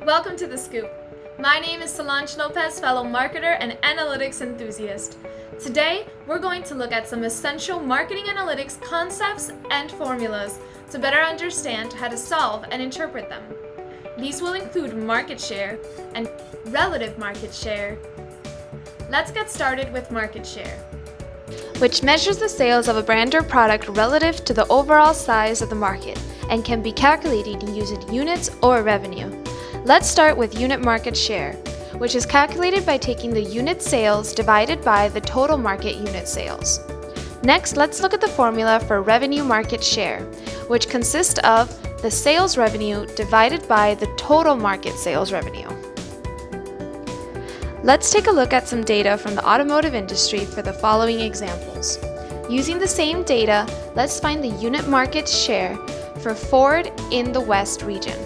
Welcome to The Scoop. My name is Solange Lopez, fellow marketer and analytics enthusiast. Today, we're going to look at some essential marketing analytics concepts and formulas to better understand how to solve and interpret them. These will include market share and relative market share. Let's get started with market share, which measures the sales of a brand or product relative to the overall size of the market and can be calculated using units or revenue. Let's start with unit market share, which is calculated by taking the unit sales divided by the total market unit sales. Next, let's look at the formula for revenue market share, which consists of the sales revenue divided by the total market sales revenue. Let's take a look at some data from the automotive industry for the following examples. Using the same data, let's find the unit market share for Ford in the West region.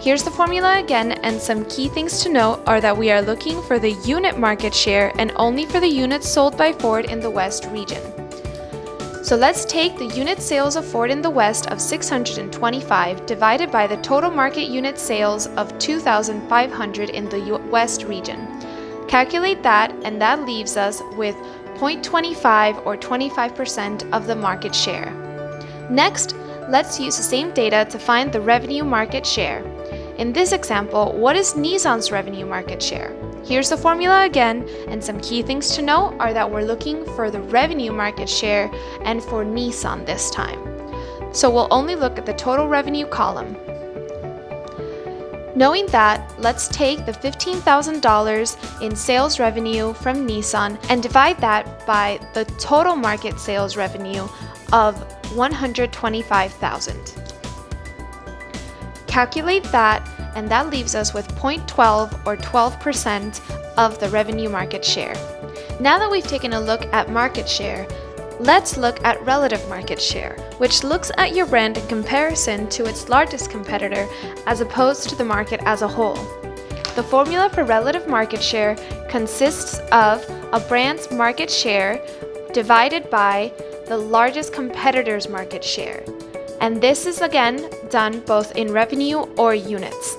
Here's the formula again, and some key things to note are that we are looking for the unit market share and only for the units sold by Ford in the West region. So let's take the unit sales of Ford in the West of 625 divided by the total market unit sales of 2,500 in the West region. Calculate that, and that leaves us with 0.25 or 25% of the market share. Next, let's use the same data to find the revenue market share. In this example, what is Nissan's revenue market share? Here's the formula again, and some key things to note are that we're looking for the revenue market share and for Nissan this time. So we'll only look at the total revenue column. Knowing that, let's take the $15,000 in sales revenue from Nissan and divide that by the total market sales revenue of $125,000. Calculate that, and that leaves us with 0.12 or 12% of the revenue market share. Now that we've taken a look at market share, let's look at relative market share, which looks at your brand in comparison to its largest competitor as opposed to the market as a whole. The formula for relative market share consists of a brand's market share divided by the largest competitor's market share. And this is again done both in revenue or units.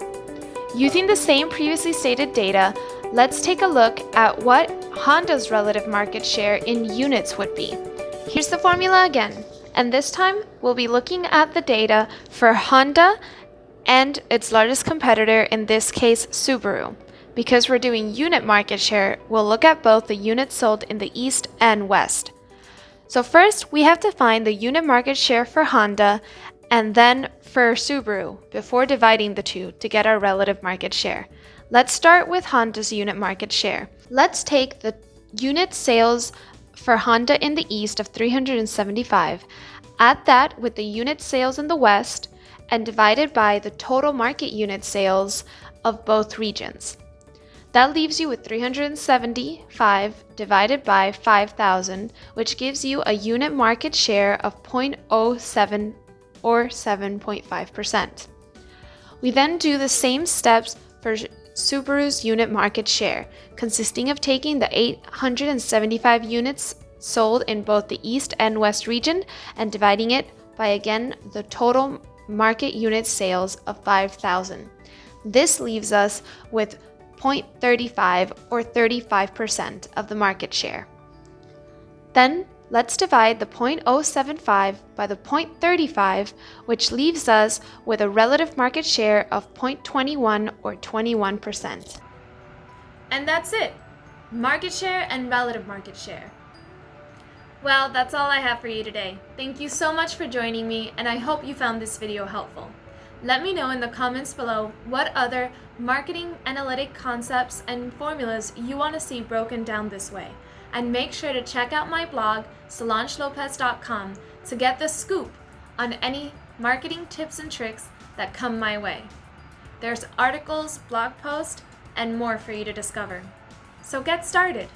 Using the same previously stated data, let's take a look at what Honda's relative market share in units would be. Here's the formula again, and this time we'll be looking at the data for Honda and its largest competitor, in this case Subaru. Because we're doing unit market share, we'll look at both the units sold in the East and West. So first, we have to find the unit market share for Honda and then for Subaru before dividing the two to get our relative market share. Let's start with Honda's unit market share. Let's take the unit sales for Honda in the East of 375, add that with the unit sales in the West, and divide it by the total market unit sales of both regions. That leaves you with 375 divided by 5,000, which gives you a unit market share of 0.07 or 7.5%. We then do the same steps for Subaru's unit market share, consisting of taking the 875 units sold in both the East and West region and dividing it by again the total market unit sales of 5,000. This leaves us with 0.35 or 35% of the market share. Then let's divide the 0.075 by the 0.35, which leaves us with a relative market share of 0.21 or 21%. And that's it. Market share and relative market share. Well, that's all I have for you today. Thank you so much for joining me, and I hope you found this video helpful. Let me know in the comments below what other marketing analytic concepts and formulas you want to see broken down this way. And make sure to check out my blog, SolangeLopez.com, to get the scoop on any marketing tips and tricks that come my way. There's articles, blog posts, and more for you to discover. So get started!